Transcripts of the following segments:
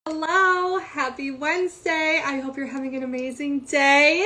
Hello, happy Wednesday. I hope you're having an amazing day.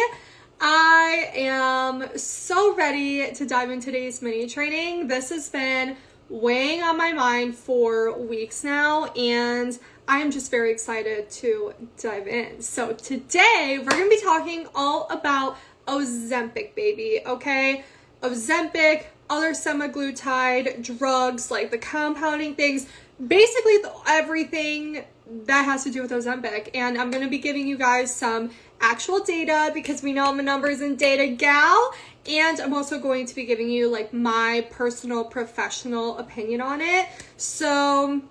I am so ready to dive into today's mini training. This has been weighing on my mind for weeks now, and I am just very excited to dive in. So today we're going to be talking all about Ozempic, baby, okay? Ozempic, other semaglutide drugs, like the compounding things, basically everything that has to do with Ozempic. And I'm going to be giving you guys some actual data because we know I'm a numbers and data gal. And I'm also going to be giving you like my personal professional opinion on it. So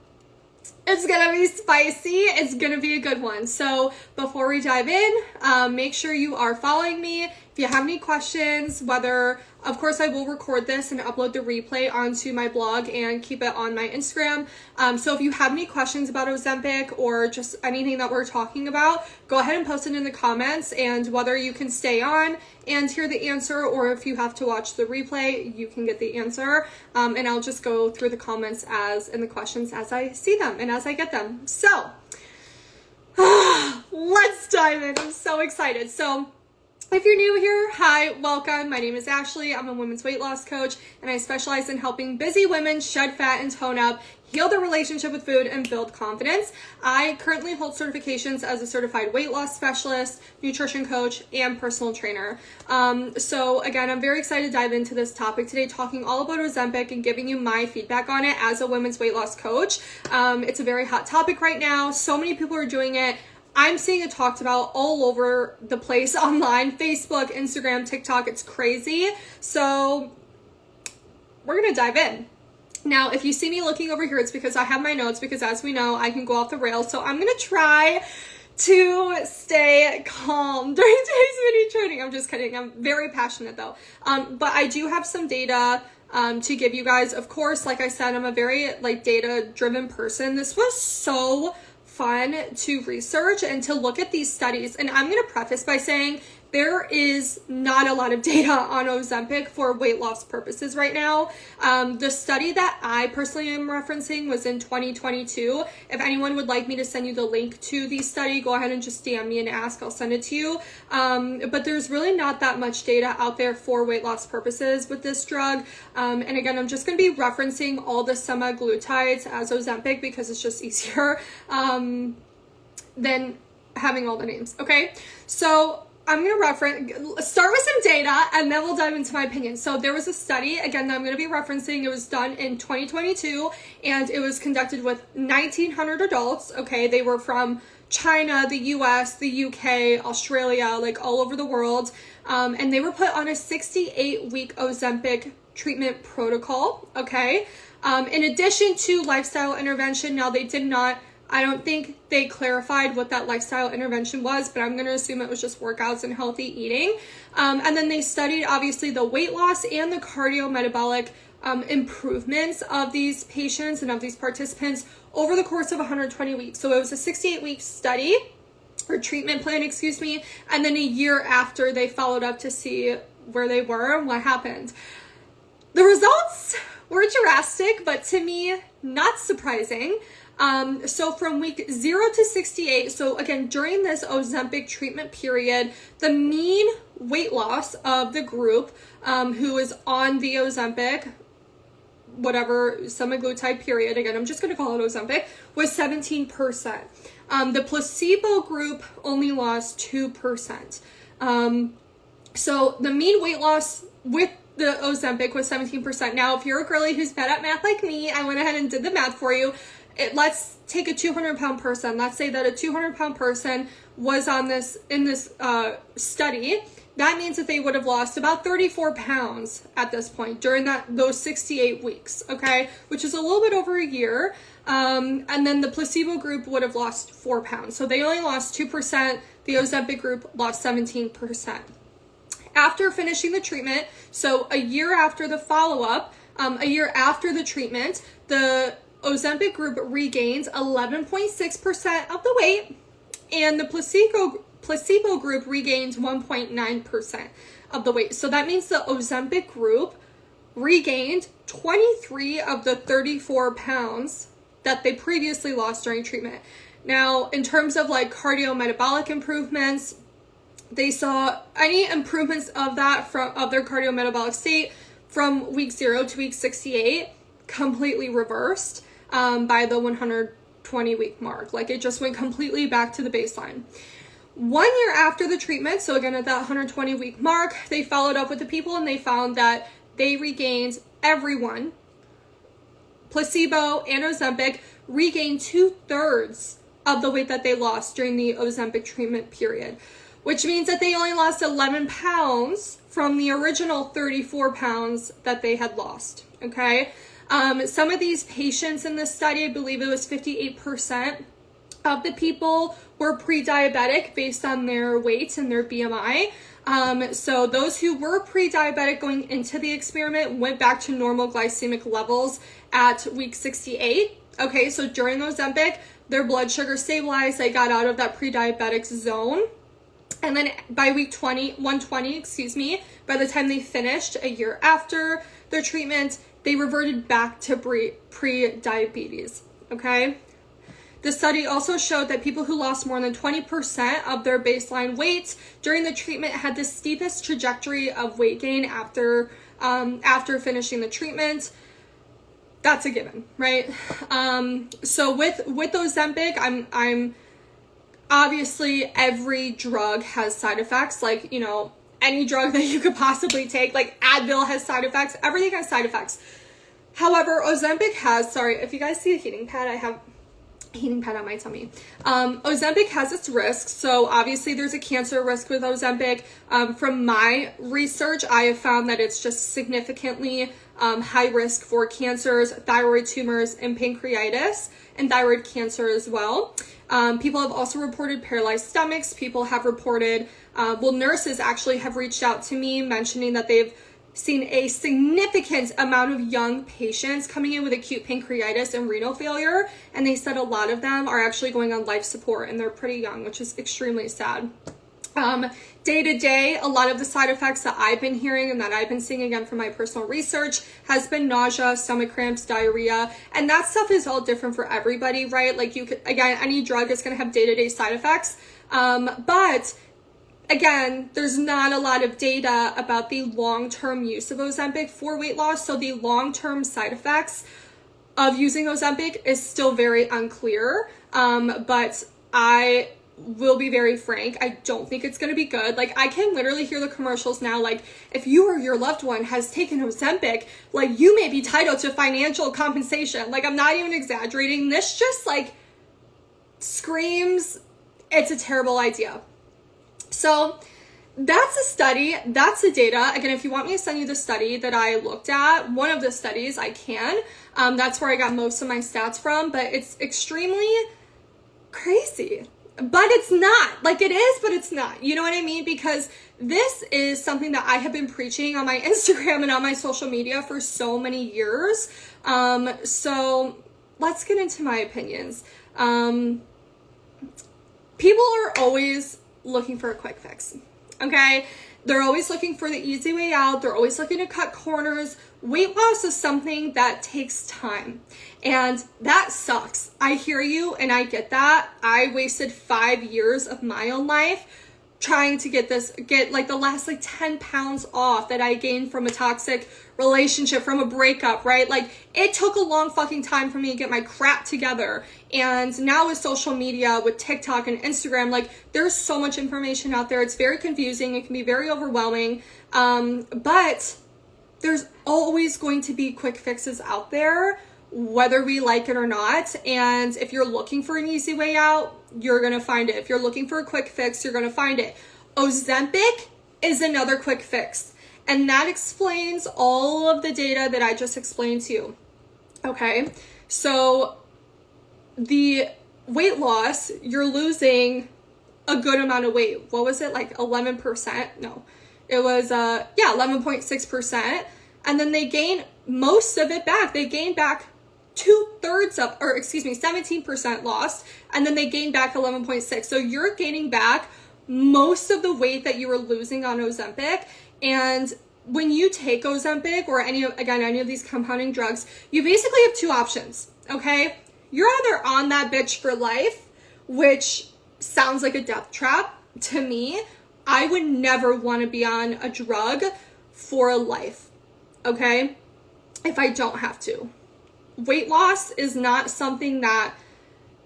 it's gonna be spicy. It's gonna be a good one. So before we dive in, make sure you are following me. If you have any questions, of course I will record this and upload the replay onto my blog and keep it on my Instagram. So if you have any questions about Ozempic or just anything that we're talking about, go ahead and post it in the comments, and whether you can stay on and hear the answer, or if you have to watch the replay, you can get the answer. And I'll just go through the comments and the questions as I see them and as I get them. So let's dive in. I'm so excited. So if you're new here, hi, welcome. My name is Ashley. I'm a women's weight loss coach, and I specialize in helping busy women shed fat and tone up, heal their relationship with food, and build confidence. I currently hold certifications as a certified weight loss specialist, nutrition coach, and personal trainer. So again, I'm very excited to dive into this topic today, talking all about Ozempic and giving you my feedback on it as a women's weight loss coach. It's a very hot topic right now. So many people are doing it. I'm seeing it talked about all over the place online, Facebook, Instagram, TikTok. It's crazy. So we're going to dive in. Now, if you see me looking over here, it's because I have my notes, because as we know, I can go off the rails. So I'm going to try to stay calm during today's mini training. I'm just kidding. I'm very passionate though. But I do have some data to give you guys. Of course, like I said, I'm a very data driven person. This was so fun to research and to look at these studies. And I'm going to preface by saying there is not a lot of data on Ozempic for weight loss purposes right now. The study that I personally am referencing was in 2022. If anyone would like me to send you the link to the study, go ahead and just DM me and ask. I'll send it to you. But there's really not that much data out there for weight loss purposes with this drug. And again, I'm just going to be referencing all the semaglutides as Ozempic because it's just easier than having all the names. Okay, so I'm going to start with some data, and then we'll dive into my opinion. So there was a study, again, that I'm going to be referencing. It was done in 2022, and it was conducted with 1,900 adults. Okay, they were from China, the US, the UK, Australia, all over the world. And they were put on a 68-week Ozempic treatment protocol. Okay, in addition to lifestyle intervention. Now, I don't think they clarified what that lifestyle intervention was, but I'm going to assume it was just workouts and healthy eating. And then they studied, obviously, the weight loss and the cardiometabolic improvements of these patients and of these participants over the course of 120 weeks. So it was a 68-week study, or treatment plan, and then a year after they followed up to see where they were and what happened. The results were drastic, but to me, not surprising. So from week 0 to 68, so again, during this Ozempic treatment period, the mean weight loss of the group who is on the Ozempic, whatever semaglutide period, again, I'm just going to call it Ozempic, was 17%. The placebo group only lost 2%. So the mean weight loss with the Ozempic was 17%. Now, if you're a girly who's bad at math like me, I went ahead and did the math for you. Let's take a 200-pound person. Let's say that a 200-pound person was in this study. That means that they would have lost about 34 pounds at this point during those 68 weeks, okay? Which is a little bit over a year. And then the placebo group would have lost 4 pounds. So they only lost 2%. The Ozempic group lost 17%. After finishing the treatment, so a year after the follow-up, a year after the treatment, the Ozempic group regains 11.6% of the weight, and the placebo group regains 1.9% of the weight. So that means the Ozempic group regained 23 of the 34 pounds that they previously lost during treatment. Now, in terms of like cardiometabolic improvements, they saw any improvements of that of their cardiometabolic state from week 0 to week 68 completely reversed by the 120 week mark. Like it just went completely back to the baseline. 1 year after the treatment, so again at that 120 week mark, they followed up with the people and they found that they regained, everyone, placebo and Ozempic, regained 2/3 of the weight that they lost during the Ozempic treatment period, which means that they only lost 11 pounds from the original 34 pounds that they had lost, okay? Some of these patients in this study, I believe it was 58% of the people were pre-diabetic based on their weight and their BMI. So those who were pre-diabetic going into the experiment went back to normal glycemic levels at week 68. Okay, so during Ozempic, their blood sugar stabilized, they got out of that pre-diabetic zone. And then by week 120, by the time they finished a year after their treatment, they reverted back to pre-diabetes, okay? The study also showed that people who lost more than 20% of their baseline weight during the treatment had the steepest trajectory of weight gain after finishing the treatment. That's a given, right? So with Ozempic, I'm obviously every drug has side effects. Like, you know, any drug that you could possibly take, like Advil has side effects. Everything has side effects. However, Ozempic has, sorry, if you guys see a heating pad, I have a heating pad on my tummy. Ozempic has its risks. So obviously there's a cancer risk with Ozempic. From my research, I have found that it's just significantly high risk for cancers, thyroid tumors, and pancreatitis, and thyroid cancer as well. People have also reported paralyzed stomachs. People have reported, nurses actually have reached out to me mentioning that they've seen a significant amount of young patients coming in with acute pancreatitis and renal failure. And they said a lot of them are actually going on life support and they're pretty young, which is extremely sad. Day to day, a lot of the side effects that I've been hearing and that I've been seeing again from my personal research has been nausea, stomach cramps, diarrhea, and that stuff is all different for everybody, right? Like you could, again, any drug is going to have day-to-day side effects. But again, there's not a lot of data about the long-term use of Ozempic for weight loss. So the long-term side effects of using Ozempic is still very unclear. But I will be very frank, I don't think it's going to be good. Like I can literally hear the commercials now, like if you or your loved one has taken Ozempic, like you may be entitled to financial compensation. Like I'm not even exaggerating. This just like screams, it's a terrible idea. So that's a study, that's the data. Again, if you want me to send you the study that I looked at, one of the studies I can, that's where I got most of my stats from, but it's extremely crazy. But it's not. Like it is, but it's not. You know what I mean? Because this is something that I have been preaching on my Instagram and on my social media for so many years. So let's get into my opinions. People are always looking for a quick fix. Okay? They're always looking for the easy way out. They're always looking to cut corners. Weight loss is something that takes time. And that sucks. I hear you and I get that. I wasted 5 years of my own life trying to get like the last like 10 pounds off that I gained from a toxic relationship, from a breakup, right? Like it took a long fucking time for me to get my crap together. And now with social media, with TikTok and Instagram, like there's so much information out there. It's very confusing. It can be very overwhelming. But there's always going to be quick fixes out there, whether we like it or not. And if you're looking for an easy way out, you're going to find it. If you're looking for a quick fix, you're going to find it. Ozempic is another quick fix. And that explains all of the data that I just explained to you. Okay. So the weight loss, you're losing a good amount of weight. What was it? Like 11%? No, it was, 11.6%. And then they gain most of it back. They gain back 17% lost, and then they gain back 11.6. So you're gaining back most of the weight that you were losing on Ozempic. And when you take Ozempic or any of these compounding drugs, you basically have two options, okay? You're either on that bitch for life which sounds like a death trap to me. I would never want to be on a drug for life, okay? If I don't have to. Weight loss is not something that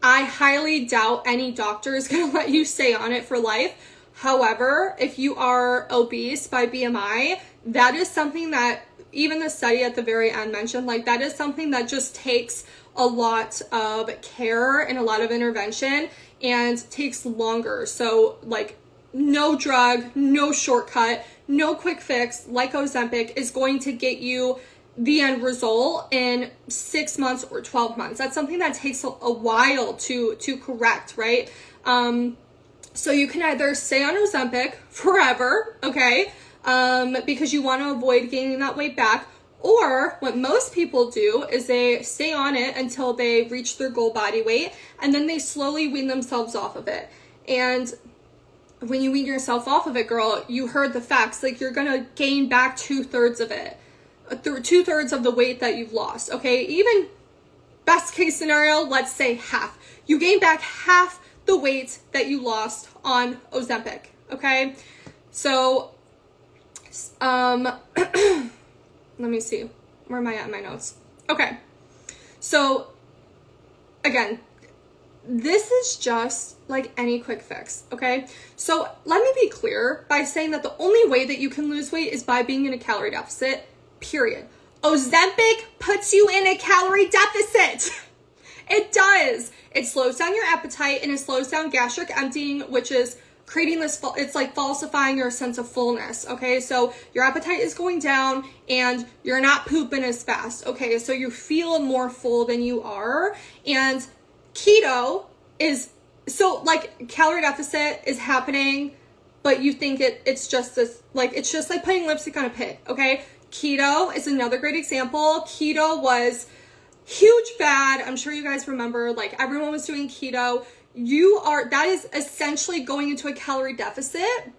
I highly doubt any doctor is going to let you stay on it for life. However, if you are obese by BMI, that is something that even the study at the very end mentioned, like that is something that just takes a lot of care and a lot of intervention and takes longer. So like no drug, no shortcut, no quick fix like Ozempic is going to get you the end result in 6 months or 12 months. That's something that takes a while to correct, right? So you can either stay on Ozempic forever, okay? Because you want to avoid gaining that weight back, or what most people do is they stay on it until they reach their goal body weight, and then they slowly wean themselves off of it. And when you wean yourself off of it, girl, you heard the facts. Like, you're gonna gain back 2/3 of it, 2/3 of the weight that you've lost, okay? Even best case scenario, let's say half. You gain back half the weight that you lost on Ozempic, okay? So, let me see. Where am I at in my notes? Okay. So, again, this is just like any quick fix, okay? So let me be clear by saying that the only way that you can lose weight is by being in a calorie deficit, period. Ozempic puts you in a calorie deficit. It does. It slows down your appetite and it slows down gastric emptying, which is creating this, it's like falsifying your sense of fullness, okay? So your appetite is going down and you're not pooping as fast, okay? So you feel more full than you are. And keto is, so like calorie deficit is happening, but you think it's just this, like, it's just like putting lipstick on a pig, okay? Keto is another great example. Keto was huge fad. I'm sure you guys remember, like, everyone was doing keto. That is essentially going into a calorie deficit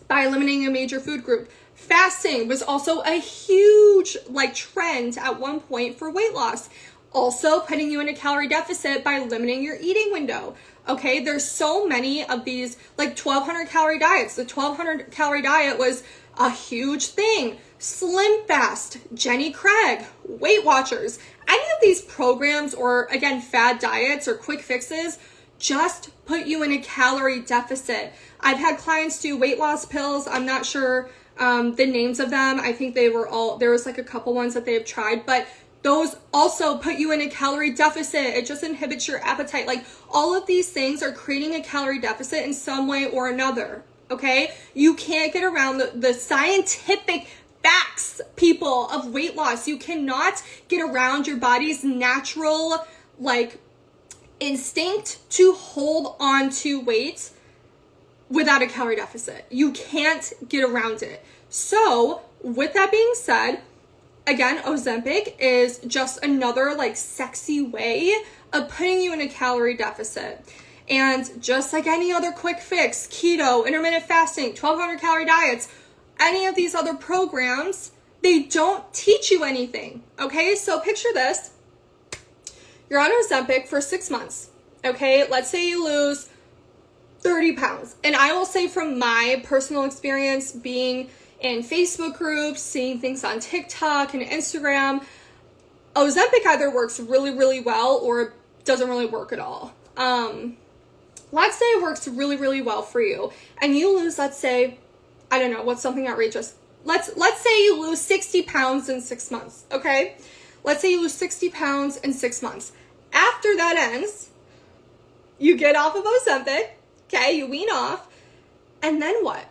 by eliminating a major food group. Fasting was also a huge like trend at one point for weight loss. Also putting you in a calorie deficit by limiting your eating window. Okay, there's so many of these like 1,200 calorie diets. The 1,200 calorie diet was a huge thing. Slim Fast, Jenny Craig, Weight Watchers, any of these programs or again fad diets or quick fixes just put you in a calorie deficit. I've had clients do weight loss pills. I'm not sure the names of them. I think there was like a couple ones that they've tried, but those also put you in a calorie deficit. It just inhibits your appetite. Like, all of these things are creating a calorie deficit in some way or another, okay? You can't get around the scientific facts, people, of weight loss. You cannot get around your body's natural, like, instinct to hold on to weight without a calorie deficit. You can't get around it. So, with that being said, again, Ozempic is just another like sexy way of putting you in a calorie deficit. And just like any other quick fix, keto, intermittent fasting, 1,200 calorie diets, any of these other programs, they don't teach you anything. Okay, so picture this. You're on Ozempic for 6 months. Okay, let's say you lose 30 pounds. And I will say from my personal experience being in Facebook groups, seeing things on TikTok and Instagram, Ozempic either works really, really well or doesn't really work at all. Let's say it works really, really well for you and you lose, let's say, I don't know, what's something outrageous? Let's say you lose 60 pounds in 6 months, okay? Let's say you lose 60 pounds in 6 months. After that ends, you get off of Ozempic, okay? You wean off, and then what?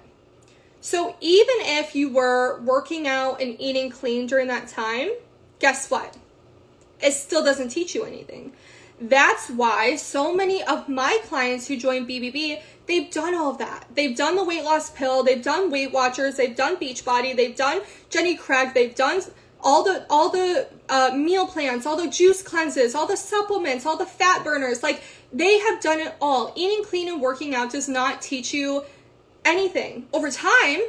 So even if you were working out and eating clean during that time, guess what? It still doesn't teach you anything. That's why so many of my clients who join BBB, they've done all of that. They've done the weight loss pill, they've done Weight Watchers, they've done Beachbody, they've done Jenny Craig, they've done all the meal plans, all the juice cleanses, all the supplements, all the fat burners. Like, they have done it all. Eating clean and working out does not teach you anything. Over time,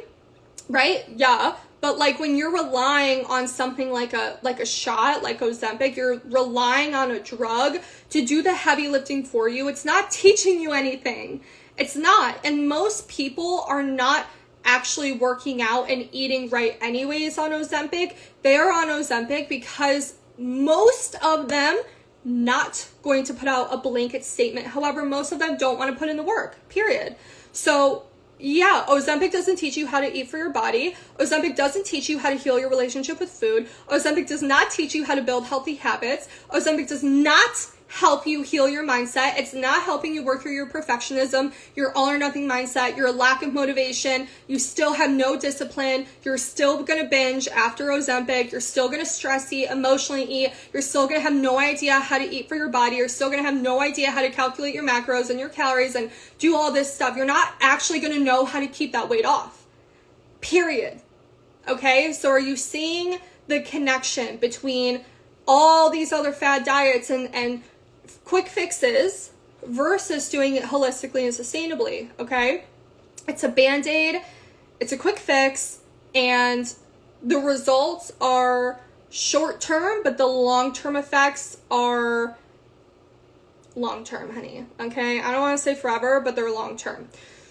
right? Yeah, But like when you're relying on something like a shot, like Ozempic, you're relying on a drug to do the heavy lifting for you. It's not teaching you anything. It's not. And most people are not actually working out and eating right anyways on Ozempic. They are on Ozempic because most of them not going to put out a blanket statement. However, most of them don't want to put in the work, period. So yeah, Ozempic doesn't teach you how to eat for your body. Ozempic doesn't teach you how to heal your relationship with food. Ozempic does not teach you how to build healthy habits. Ozempic does not help you heal your mindset. It's not helping you work through your perfectionism, your all or nothing mindset, your lack of motivation. You still have no discipline. You're still going to binge after Ozempic. You're still going to stress eat, emotionally eat. You're still going to have no idea how to eat for your body. You're still going to have no idea how to calculate your macros and your calories and do all this stuff. You're not actually going to know how to keep that weight off. Period. Okay? So are you seeing the connection between all these other fad diets and quick fixes versus doing it holistically and sustainably? Okay, it's a band-aid, it's a quick fix, and the results are short-term, but the long-term effects are long-term, honey. Okay, I don't want to say forever, but they're long-term.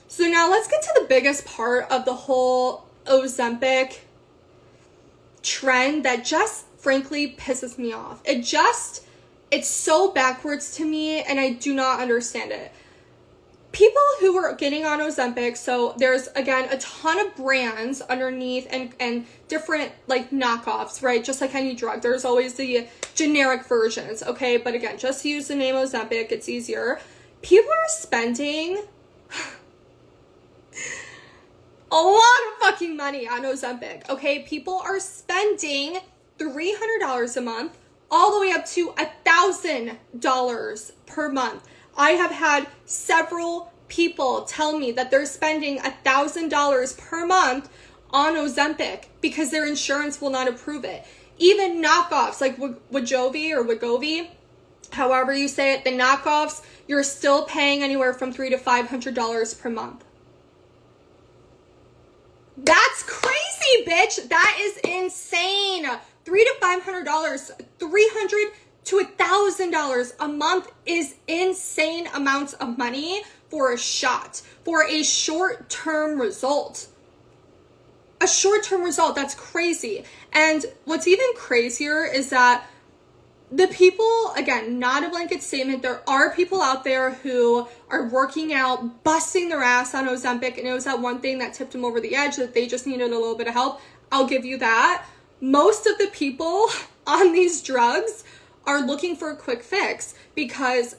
So now let's get to the biggest part of the whole Ozempic trend that just frankly pisses me off. It's so backwards to me, and I do not understand it. People who are getting on Ozempic, so there's, again, a ton of brands underneath and different, like, knockoffs, right? Just like any drug. There's always the generic versions, okay? But, again, just use the name Ozempic. It's easier. People are spending a lot of fucking money on Ozempic, okay? People are spending $300 a month all the way up to $1,000 per month. I have had several people tell me that they're spending $1,000 per month on Ozempic because their insurance will not approve it. Even knockoffs like Wegovy or Wegovy, however you say it, the knockoffs, you're still paying anywhere from $300 to $500 per month. That's crazy, bitch. That is insane. $300 to $500, $300 to $1,000 a month is insane amounts of money for a shot, for a short-term result. A short-term result, that's crazy. And what's even crazier is that the people, again, not a blanket statement, there are people out there who are working out, busting their ass on Ozempic, and it was that one thing that tipped them over the edge, that they just needed a little bit of help. I'll give you that. Most of the people on these drugs are looking for a quick fix because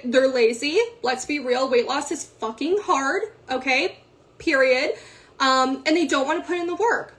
they're lazy. Let's be real. Weight loss is fucking hard. Okay, period. And they don't want to put in the work.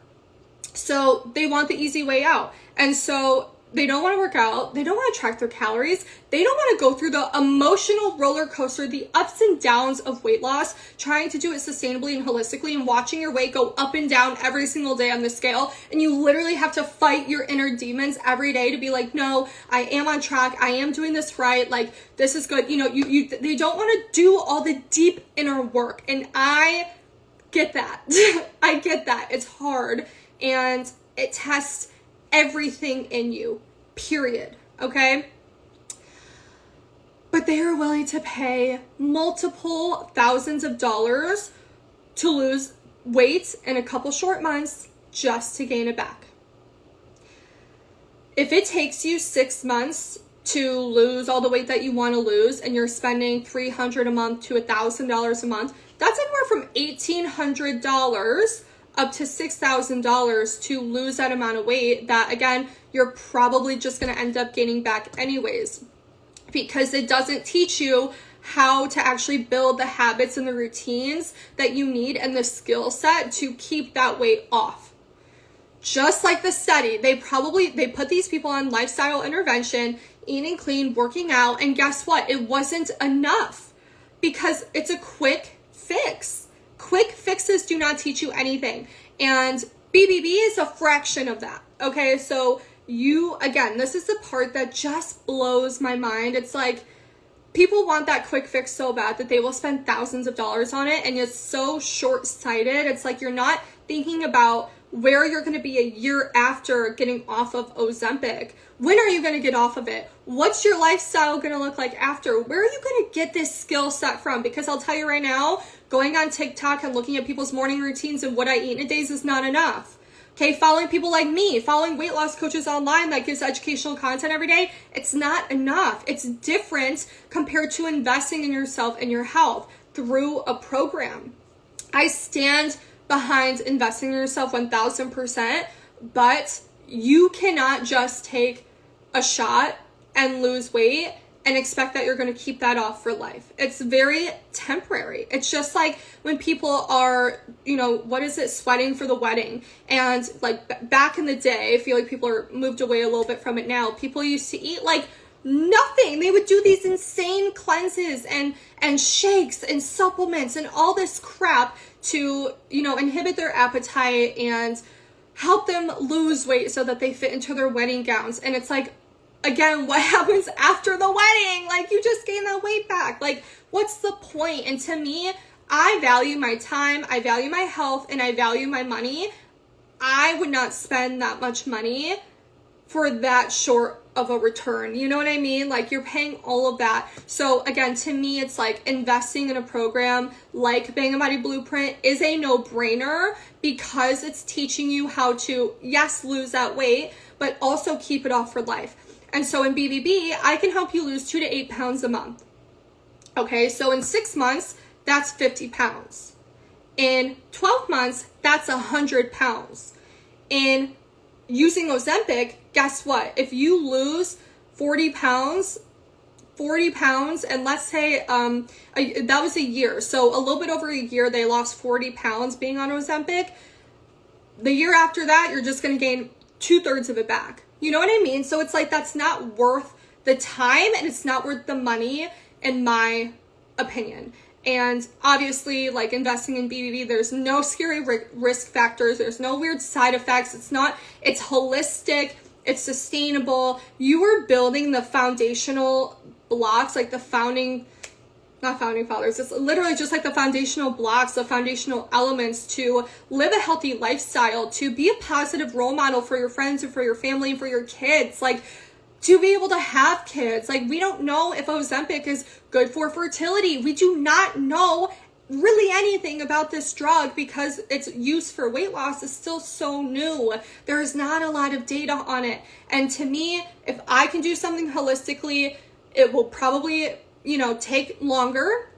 So they want the easy way out. And so they don't want to work out. They don't want to track their calories. They don't want to go through the emotional roller coaster, the ups and downs of weight loss, trying to do it sustainably and holistically and watching your weight go up and down every single day on the scale. And you literally have to fight your inner demons every day to be like, no, I am on track. I am doing this right. Like, this is good. You know, they don't want to do all the deep inner work. And I get that. I get that. It's hard. And it tests everything in you, period. Okay? But they are willing to pay multiple thousands of dollars to lose weight in a couple short months just to gain it back. If it takes you 6 months to lose all the weight that you want to lose and you're spending $300 a month to $1,000 a month, that's anywhere from $1,800 up to $6,000 to lose that amount of weight that, again, you're probably just going to end up gaining back anyways, because it doesn't teach you how to actually build the habits and the routines that you need and the skill set to keep that weight off. Just like the study, they put these people on lifestyle intervention, eating clean, working out, and guess what? It wasn't enough because it's a quick fix. Quick fixes do not teach you anything. And BBB is a fraction of that. Okay, so again, this is the part that just blows my mind. It's like people want that quick fix so bad that they will spend thousands of dollars on it, and it's so short-sighted. It's like you're not thinking about where you're going to be a year after getting off of Ozempic. When are you going to get off of it? What's your lifestyle going to look like after? Where are you going to get this skill set from? Because I'll tell you right now, going on TikTok and looking at people's morning routines and what I eat in a day is not enough. Okay, following people like me, following weight loss coaches online that gives educational content every day, it's not enough. It's different compared to investing in yourself and your health through a program. I stand behind investing in yourself 1000%, but you cannot just take a shot and lose weight and expect that you're going to keep that off for life. It's very temporary. It's just like when people are, sweating for the wedding. And like back in the day, I feel like people are moved away a little bit from it now. People used to eat like nothing. They would do these insane cleanses and shakes and supplements and all this crap to, inhibit their appetite and help them lose weight so that they fit into their wedding gowns. And it's like, again, what happens after the wedding? Like, you just gain that weight back. Like, what's the point? And to me, I value my time, I value my health, and I value my money. I would not spend that much money for that short of a return. You know what I mean? Like, you're paying all of that. So again, to me, it's like investing in a program like Bang and Body Blueprint is a no-brainer because it's teaching you how to, yes, lose that weight, but also keep it off for life. And so in BBB, I can help you lose 2 to 8 pounds a month. Okay, so in 6 months, that's 50 pounds. In 12 months, that's 100 pounds. In using Ozempic, guess what? If you lose 40 pounds, and let's say that was a year. So a little bit over a year, they lost 40 pounds being on Ozempic. The year after that, you're just going to gain 2/3 of it back. You know what I mean? So it's like, that's not worth the time and it's not worth the money, in my opinion. And obviously, like investing in BBB, there's no scary risk factors. There's no weird side effects. It's holistic. It's sustainable. You are building the foundational blocks, like the not founding fathers. It's literally just like the foundational blocks, the foundational elements to live a healthy lifestyle, to be a positive role model for your friends and for your family and for your kids. Like, to be able to have kids. Like, we don't know if Ozempic is good for fertility. We do not know really anything about this drug because its use for weight loss is still so new. There's not a lot of data on it. And to me, if I can do something holistically, it will probably, take longer,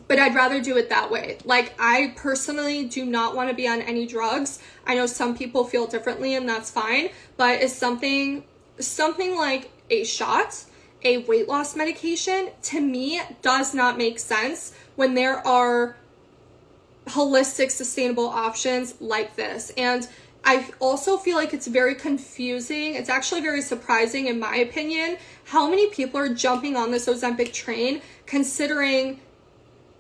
but I'd rather do it that way. Like, I personally do not want to be on any drugs. I know some people feel differently and that's fine, but it's something like a shot, a weight loss medication, to me does not make sense when there are holistic, sustainable options like this. And I also feel like it's very confusing. It's actually very surprising, in my opinion, how many people are jumping on this Ozempic train, considering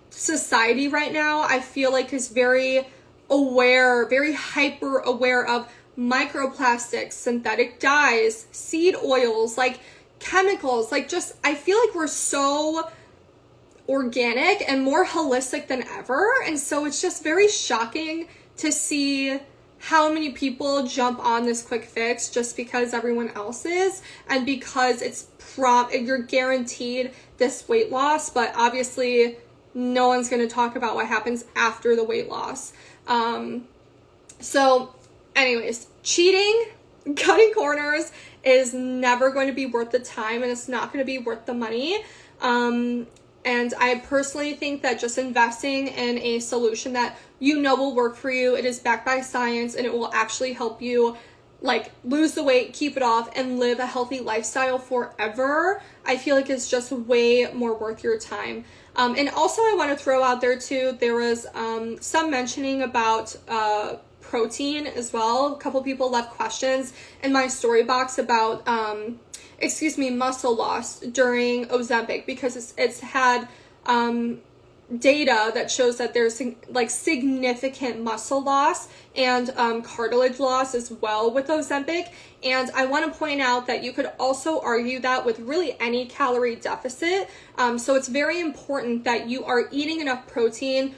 society right now, I feel like, is very aware, very hyper aware of microplastics, synthetic dyes, seed oils, like chemicals, like just, I feel like we're so organic and more holistic than ever. And so it's just very shocking to see how many people jump on this quick fix just because everyone else is, and because you're guaranteed this weight loss, but obviously no one's going to talk about what happens after the weight loss. So anyways, cheating, cutting corners is never going to be worth the time, and it's not going to be worth the money. And I personally think that just investing in a solution that will work for you, it is backed by science, and it will actually help you like lose the weight, keep it off, and live a healthy lifestyle forever, I feel like it's just way more worth your time. And also I want to throw out there too, there was some mentioning about protein as well. A couple people left questions in my story box about muscle loss during Ozempic, because it's had data that shows that there's like significant muscle loss and cartilage loss as well with Ozempic. And I want to point out that you could also argue that with really any calorie deficit. So it's very important that you are eating enough protein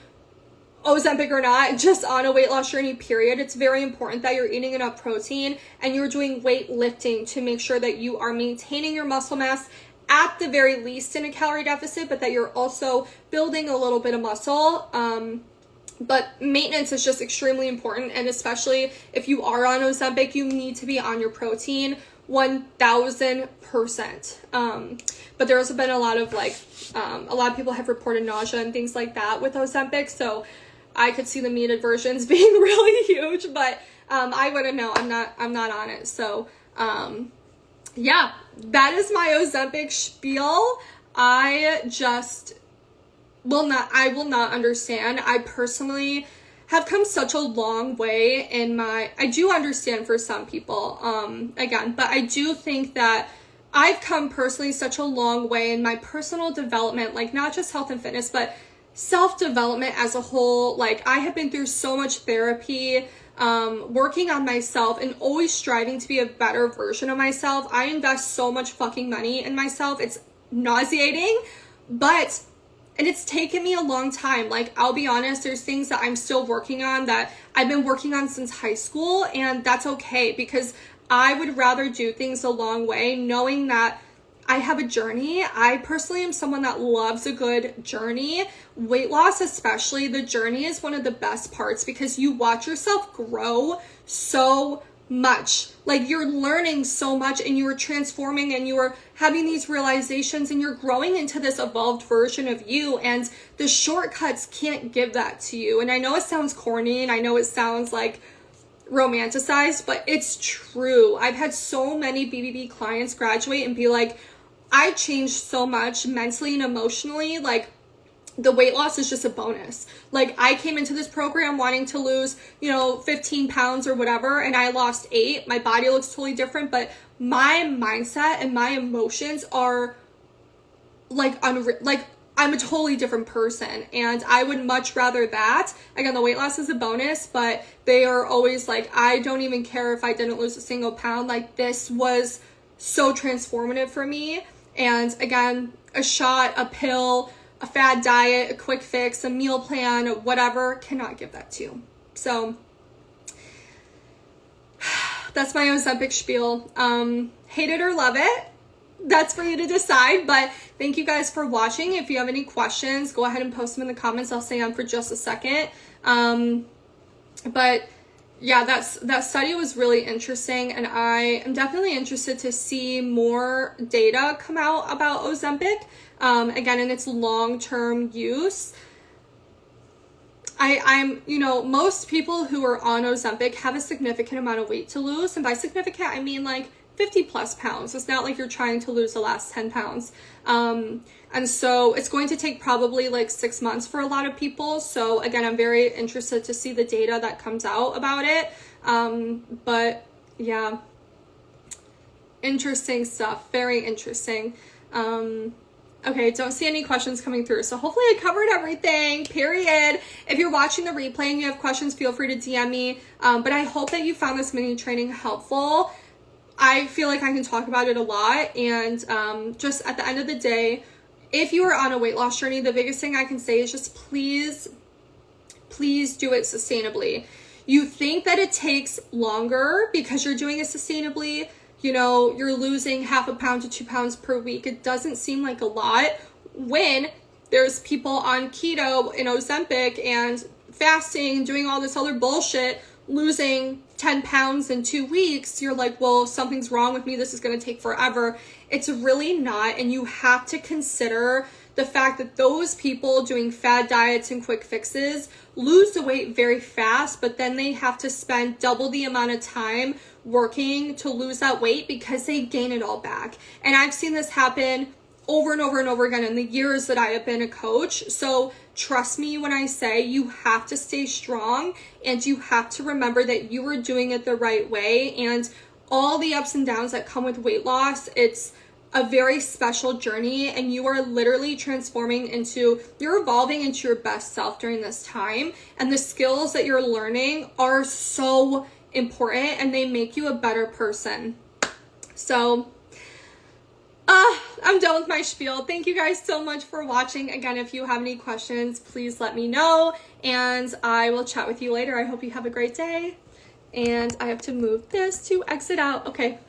Ozempic or not, just on a weight loss journey, period, it's very important that you're eating enough protein and you're doing weightlifting to make sure that you are maintaining your muscle mass at the very least in a calorie deficit, but that you're also building a little bit of muscle. But maintenance is just extremely important, and especially if you are on Ozempic, you need to be on your protein 1000%. But there's also been a lot of people have reported nausea and things like that with Ozempic, so I could see the metered versions being really huge, but I wouldn't know. I'm not on it. So yeah, that is my Ozempic spiel. I will not understand. I personally have come such a long way I do understand for some people, again, but I do think that I've come personally such a long way in my personal development, like not just health and fitness, but self-development as a whole. Like, I have been through so much therapy, working on myself and always striving to be a better version of myself. I invest so much fucking money in myself. It's nauseating, and it's taken me a long time. Like, I'll be honest, there's things that I'm still working on that I've been working on since high school, and that's okay, because I would rather do things a long way knowing that I have a journey. I personally am someone that loves a good journey. Weight loss, especially, the journey is one of the best parts because you watch yourself grow so much. Like, you're learning so much and you are transforming and you are having these realizations and you're growing into this evolved version of you, and the shortcuts can't give that to you. And I know it sounds corny and I know it sounds like romanticized, but it's true. I've had so many BBB clients graduate and be like, I changed so much mentally and emotionally. Like, the weight loss is just a bonus. Like, I came into this program wanting to lose, 15 pounds or whatever, and I lost 8. My body looks totally different, but my mindset and my emotions are I'm a totally different person, and I would much rather that. Again, the weight loss is a bonus, but they are always like, I don't even care if I didn't lose a single pound. Like, this was so transformative for me. And again, a shot, a pill, a fad diet, a quick fix, a meal plan, whatever, cannot give that to you. So that's my Ozempic spiel. Hate it or love it, that's for you to decide. But thank you guys for watching. If you have any questions, go ahead and post them in the comments. I'll stay on for just a second. But yeah, that study was really interesting, and I am definitely interested to see more data come out about Ozempic, again, in its long-term use. I'm most people who are on Ozempic have a significant amount of weight to lose, and by significant, I mean like 50 plus pounds. It's not like you're trying to lose the last 10 pounds. And so it's going to take probably like 6 months for a lot of people. So again, I'm very interested to see the data that comes out about it. But yeah, interesting stuff. Very interesting. Okay, don't see any questions coming through. So hopefully I covered everything, period. If you're watching the replay and you have questions, feel free to DM me. But I hope that you found this mini training helpful. I feel like I can talk about it a lot. And just at the end of the day, if you are on a weight loss journey, the biggest thing I can say is just please do it sustainably. You think that it takes longer because you're doing it sustainably. You're losing half a pound to 2 pounds per week. It doesn't seem like a lot when there's people on keto and Ozempic and fasting and doing all this other bullshit, losing 10 pounds in 2 weeks. You're like, well, something's wrong with me. This is going to take forever. It's really not. And you have to consider the fact that those people doing fad diets and quick fixes lose the weight very fast, but then they have to spend double the amount of time working to lose that weight because they gain it all back. And I've seen this happen over and over and over again in the years that I have been a coach. So trust me when I say you have to stay strong, and you have to remember that you are doing it the right way. And all the ups and downs that come with weight loss, it's a very special journey, and you are literally you're evolving into your best self during this time. And the skills that you're learning are so important, and they make you a better person. So I'm done with my spiel. Thank you guys so much for watching. Again, if you have any questions, please let me know, and I will chat with you later. I hope you have a great day. And I have to move this to exit out. Okay.